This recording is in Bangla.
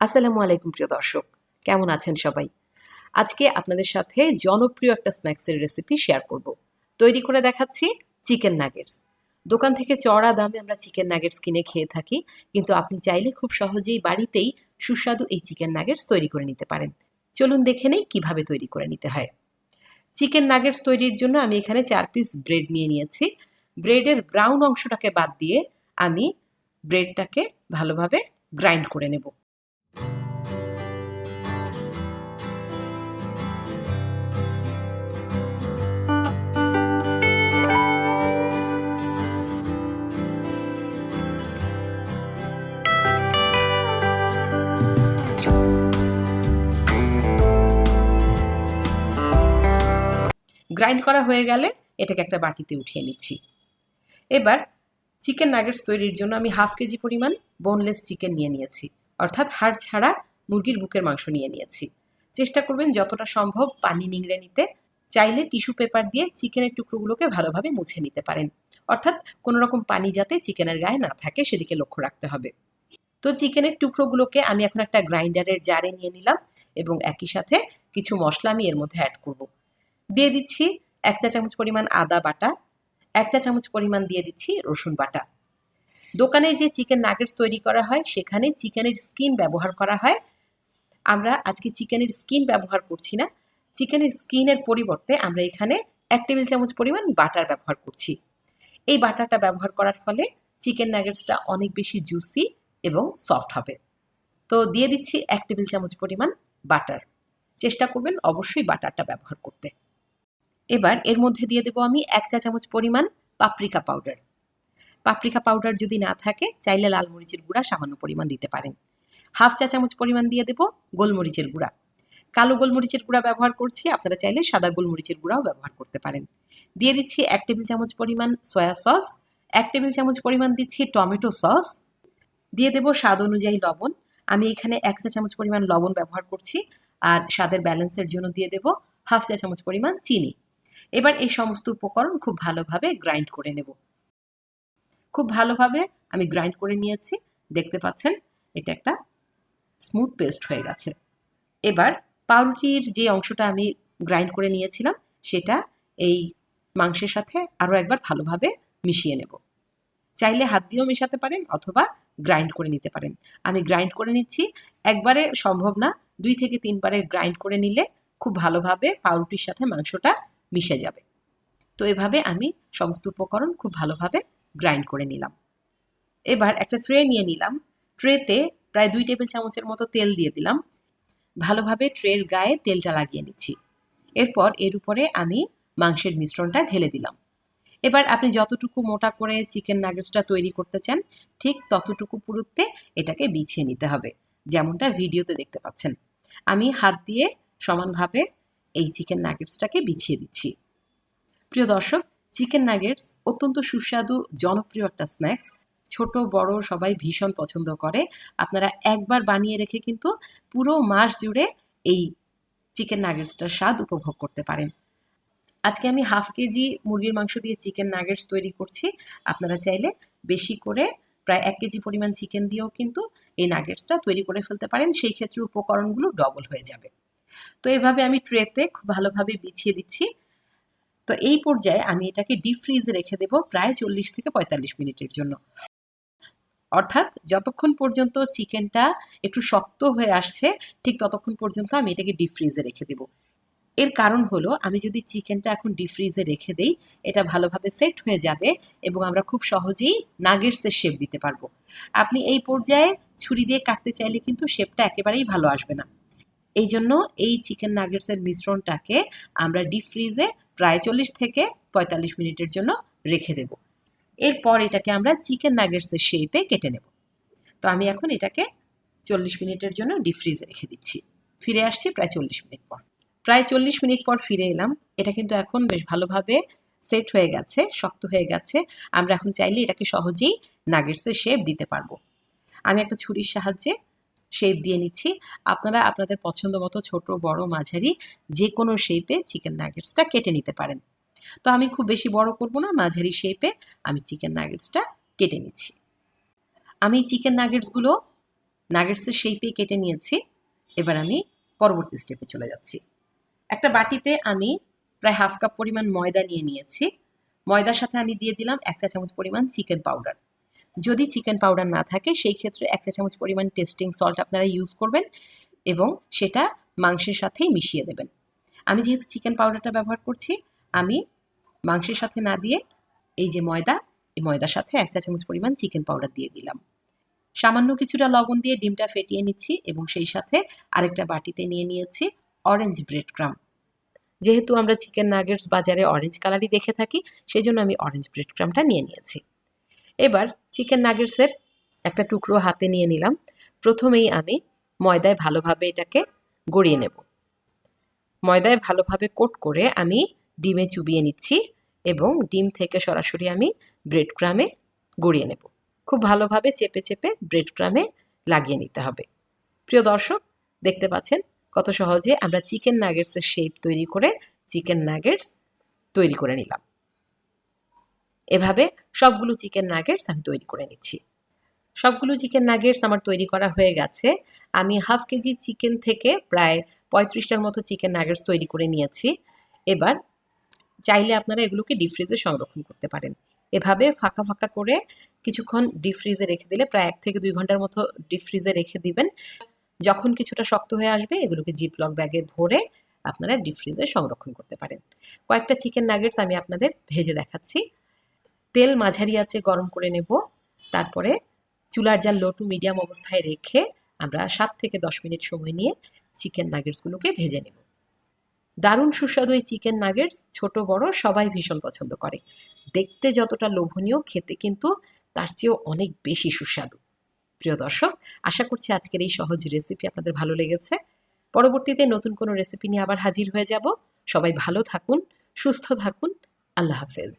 আসসালামু আলাইকুম প্রিয় দর্শক, কেমন আছেন সবাই? আজকে আপনাদের সাথে জনপ্রিয় একটা স্ন্যাক্সের রেসিপি শেয়ার করব। তৈরি করে দেখাচ্ছি চিকেন নাগেটস। দোকান থেকে চড়া দামে আমরা চিকেন নাগেটস কিনে খেয়ে থাকি, কিন্তু আপনি চাইলে খুব সহজেই বাড়িতেই সুস্বাদু এই চিকেন নাগেটস তৈরি করে নিতে পারেন। চলুন দেখে নেই কিভাবে তৈরি করে নিতে হয়। চিকেন নাগেটস তৈরির জন্য আমি এখানে 4 পিস ব্রেড নিয়ে নিয়েছি। ব্রেডের ব্রাউন অংশটাকে বাদ দিয়ে আমি ব্রেডটাকে ভালোভাবে গ্রাইন্ড করে নেব। গ্রাইন্ড করা হয়ে গেলে এটাকে একটা বাটিতে উঠিয়ে নিচ্ছি। এবার চিকেন নাগেটস তৈরির জন্য আমি 1/2 কেজি পরিমাণ বোনলেস চিকেন নিয়ে নিয়েছি, অর্থাৎ হাড় ছাড়া মুরগির বুকের মাংস নিয়ে নিয়েছি। চেষ্টা করবেন যতটা সম্ভব পানি নিংড়ে নিতে। চাইলে টিস্যু পেপার দিয়ে চিকেনের টুকরোগুলোকে ভালোভাবে মুছে নিতে পারেন, অর্থাৎ কোনো রকম পানি যাতে চিকেনের গায়ে না থাকে সেদিকে লক্ষ্য রাখতে হবে। তো চিকেনের টুকরোগুলোকে আমি এখন একটা গ্রাইন্ডারের জারে নিয়ে নিলাম এবং একই সাথে কিছু মশলা আমি এর মধ্যে অ্যাড করব। দিয়ে দিচ্ছি 1 চা চামচ পরিমাণ আদা বাটা, 1 চা চামচ পরিমাণ দিয়ে দিচ্ছি রসুন বাটা। দোকানে যে চিকেন নাগেটস তৈরি করা হয় সেখানে চিকেনের স্কিন ব্যবহার করা হয়। আমরা আজকে চিকেনের স্কিন ব্যবহার করছি না। চিকেনের স্কিনের পরিবর্তে আমরা এখানে 1 টেবিল চামচ পরিমাণ বাটার ব্যবহার করছি। এই বাটারটা ব্যবহার করার ফলে চিকেন নাগেটসটা অনেক বেশি জুসি এবং সফট হবে। তো দিয়ে দিচ্ছি 1 টেবিল চামচ পরিমাণ বাটার। চেষ্টা করবেন অবশ্যই বাটারটা ব্যবহার করতে। এবার এর মধ্যে দিয়ে দেবো আমি 1 চা চামচ পরিমাণ পাপরিকা পাউডার। পাপরিকা পাউডার যদি না থাকে চাইলে লাল মরিচের গুঁড়া সামান্য পরিমাণ দিতে পারেন। 1/2 চা চামচ পরিমাণ দিয়ে দেবো গোলমরিচের গুঁড়া। কালো গোলমরিচের গুঁড়া ব্যবহার করছি, আপনারা চাইলে সাদা গোলমরিচের গুঁড়াও ব্যবহার করতে পারেন। দিয়ে দিচ্ছি 1 টেবিল চামচ পরিমাণ সয়া সস, 1 টেবিল চামচ পরিমাণ দিচ্ছি টমেটো সস। দিয়ে দেবো স্বাদ অনুযায়ী লবণ। আমি এখানে 1 চা চামচ পরিমাণ লবণ ব্যবহার করছি, আর স্বাদের ব্যালেন্সের জন্য দিয়ে দেবো 1/2 চা চামচ পরিমাণ চিনি। এবার এই সমস্ত উপকরণ খুব ভালোভাবে গ্রাইন্ড করে নেব। খুব ভালোভাবে আমি গ্রাইন্ড করে নিয়েছি, দেখতে পাচ্ছেন এটা একটা স্মুথ পেস্ট হয়ে গেছে। এবার পাউরুটির যে অংশটা আমি গ্রাইন্ড করে নিয়েছিলাম সেটা এই মাংসের সাথে আরও একবার ভালোভাবে মিশিয়ে নেব। চাইলে হাত দিয়েও মেশাতে পারেন অথবা গ্রাইন্ড করে নিতে পারেন। আমি গ্রাইন্ড করে নিচ্ছি। একবারে সম্ভব না, 2 থেকে 3 বারে গ্রাইন্ড করে নিলে খুব ভালোভাবে পাউরুটির সাথে মাংসটা মিশে যাবে। তো এভাবে আমি সমস্ত উপকরণ খুব ভালোভাবে গ্রাইন্ড করে নিলাম। এবার একটা ট্রে নিয়ে নিলাম। ট্রেতে প্রায় 2 টেবিল চামচের মতো তেল দিয়ে দিলাম। ভালোভাবে ট্রের গায়ে তেলটা লাগিয়ে নিচ্ছি। এরপর এর উপরে আমি মাংসের মিশ্রণটা ঢেলে দিলাম। এবার আপনি যতটুকু মোটা করে চিকেন নাগেটসটা তৈরি করতে চান ঠিক ততটুকু পুরুত্বে এটাকে বিছিয়ে নিতে হবে, যেমনটা ভিডিওতে দেখতে পাচ্ছেন। আমি হাত দিয়ে সমানভাবে এই চিকেন নাগেটসটাকে বিছিয়ে দিচ্ছি। প্রিয় দর্শক, চিকেন নাগেটস অত্যন্ত সুস্বাদু জনপ্রিয় একটা স্ন্যাক্স। ছোট বড় সবাই ভীষণ পছন্দ করে। আপনারা একবার বানিয়ে রেখে কিন্তু পুরো মাস জুড়ে এই চিকেন নাগেটসটার স্বাদ উপভোগ করতে পারেন। আজকে আমি 1/2 কেজি মুরগির মাংস দিয়ে চিকেন নাগেটস তৈরি করছি। আপনারা চাইলে বেশি করে প্রায় 1 কেজি পরিমাণ চিকেন দিয়েও কিন্তু এই নাগেটসটা তৈরি করে ফেলতে পারেন। সেই ক্ষেত্রে উপকরণগুলো ডবল হয়ে যাবে। তো এভাবে আমি ট্রেতে খুব ভালোভাবে বিছিয়ে দিচ্ছি। তো এই পর্যায়ে আমি এটাকে ডিপ ফ্রিজে রেখে দেব প্রায় 40 থেকে 45 মিনিটের জন্য। অর্থাৎ যতক্ষণ পর্যন্ত চিকেনটা একটু শক্ত হয়ে আসছে ঠিক ততক্ষণ পর্যন্ত আমি এটাকে ডিপ ফ্রিজে রেখে দেব। এর কারণ হলো আমি যদি চিকেনটা এখন ডিপ ফ্রিজে রেখে দেই এটা ভালোভাবে সেট হয়ে যাবে এবং আমরা খুব সহজেই নাগেটসের শেপ দিতে পারবো। আপনি এই পর্যায়ে ছুরি দিয়ে কাটতে চাইলে কিন্তু শেপটা একেবারেই ভালো আসবে না। এই জন্য এই চিকেন নাগেটসের মিশ্রণটাকে আমরা ডিপ ফ্রিজে প্রায় 40 থেকে 45 মিনিটের জন্য রেখে দেব। এরপর এটাকে আমরা চিকেন নাগেটসের শেপে কেটে নেব। তো আমি এখন এটাকে 40 মিনিটের জন্য ডিপ ফ্রিজে রেখে দিচ্ছি। ফিরে আসছি প্রায় 40 মিনিট পর। প্রায় 40 মিনিট পর ফিরে এলাম। এটা কিন্তু এখন বেশ ভালোভাবে সেট হয়ে গেছে, শক্ত হয়ে গেছে। আমরা এখন চাইলে এটাকে সহজেই নাগেটসের শেপ দিতে পারবো। আমি একটা ছুরির সাহায্যে শেপ দিয়ে নিচ্ছি। আপনারা আপনাদের পছন্দ মতো ছোট বড় মাঝারি যে কোনো শেপে চিকেন নাগেটসটা কেটে নিতে পারেন। তো আমি খুব বেশি বড় করব না, মাঝারি শেপে আমি চিকেন নাগেটসটা কেটে নিচ্ছি। আমি চিকেন নাগেটসগুলো নাগেটসের শেপেই কেটে নিয়েছি। এবার আমি পরবর্তী স্টেপে চলে যাচ্ছি। একটা বাটিতে আমি প্রায় হাফ কাপ পরিমাণ ময়দা নিয়ে নিয়েছি। ময়দার সাথে আমি দিয়ে দিলাম 1 চা চামচ পরিমাণ চিকেন পাউডার। যদি চিকেন পাউডার না থাকে সেই ক্ষেত্রে 1 চা চামচ পরিমাণ টেস্টিং সল্ট আপনারা ইউজ করবেন এবং সেটা মাংসের সাথেই মিশিয়ে দেবেন। আমি যেহেতু চিকেন পাউডারটা ব্যবহার করছি, আমি মাংসের সাথে না দিয়ে এই যে ময়দা, এই ময়দার সাথে 1 চা চামচ পরিমাণ চিকেন পাউডার দিয়ে দিলাম। সামান্য কিছুটা লবণ দিয়ে ডিমটা ফেটিয়ে নিচ্ছি এবং সেই সাথে আরেকটা বাটিতে নিয়ে নিয়েছি অরেঞ্জ ব্রেড ক্রাম্ব। যেহেতু আমরা চিকেন নাগেটস বাজারে অরেঞ্জ কালারই দেখে থাকি, সেই জন্য আমি অরেঞ্জ ব্রেড ক্রাম্বটা নিয়ে নিয়েছি। এবার চিকেন নাগেটসের একটা টুকরো হাতে নিয়ে নিলাম। প্রথমেই আমি ময়দায় ভালোভাবে এটাকে গড়িয়ে নেব। ময়দায় ভালোভাবে কোট করে আমি ডিমে চুবিয়ে নিচ্ছি এবং ডিম থেকে সরাসরি আমি ব্রেড ক্রামে গড়িয়ে নেব। খুব ভালোভাবে চেপে চেপে ব্রেড ক্রামে লাগিয়ে নিতে হবে। প্রিয় দর্শক, দেখতে পাচ্ছেন কত সহজে আমরা চিকেন নাগেটসের শেপ তৈরি করে চিকেন নাগেটস তৈরি করে নিলাম। এভাবে সবগুলো চিকেন নাগেটস আমি তৈরি করে নিচ্ছি। সবগুলো চিকেন নাগেটস আমার তৈরি করা হয়ে গেছে। আমি হাফ কেজি চিকেন থেকে প্রায় 35টার মতো চিকেন নাগেটস তৈরি করে নিয়েছি। এবার চাইলে আপনারা এগুলোকে ডিপ ফ্রিজে সংরক্ষণ করতে পারেন। এভাবে ফাঁকা ফাঁকা করে কিছুক্ষণ ডিপ ফ্রিজে রেখে দিলে প্রায় 1 থেকে 2 ঘন্টার মতো ডিপ ফ্রিজে রেখে দিবেন। যখন কিছুটা শক্ত হয়ে আসবে এগুলোকে জিপলক ব্যাগে ভরে আপনারা ডিপ ফ্রিজে সংরক্ষণ করতে পারেন। কয়েকটা চিকেন নাগেটস আমি আপনাদের ভেজে দেখাচ্ছি। তেল মাঝারি আঁচে গরম করে নেব। তারপরে চুলার জাল লো টু মিডিয়াম অবস্থায় রেখে আমরা 7 থেকে 10 মিনিট সময় নিয়ে চিকেন নাগেটসগুলোকে ভেজে নেব। দারুণ সুস্বাদু এই চিকেন নাগেটস ছোট বড় সবাই ভীষণ পছন্দ করে। দেখতে যতটা লোভনীয়, খেতে কিন্তু তার চেয়েও অনেক বেশি সুস্বাদু। প্রিয় দর্শক, আশা করছি আজকের এই সহজ রেসিপি আপনাদের ভালো লেগেছে। পরবর্তীতে নতুন কোনো রেসিপি নিয়ে আবার হাজির হয়ে যাব। সবাই ভালো থাকুন, সুস্থ থাকুন। আল্লাহ হাফেজ।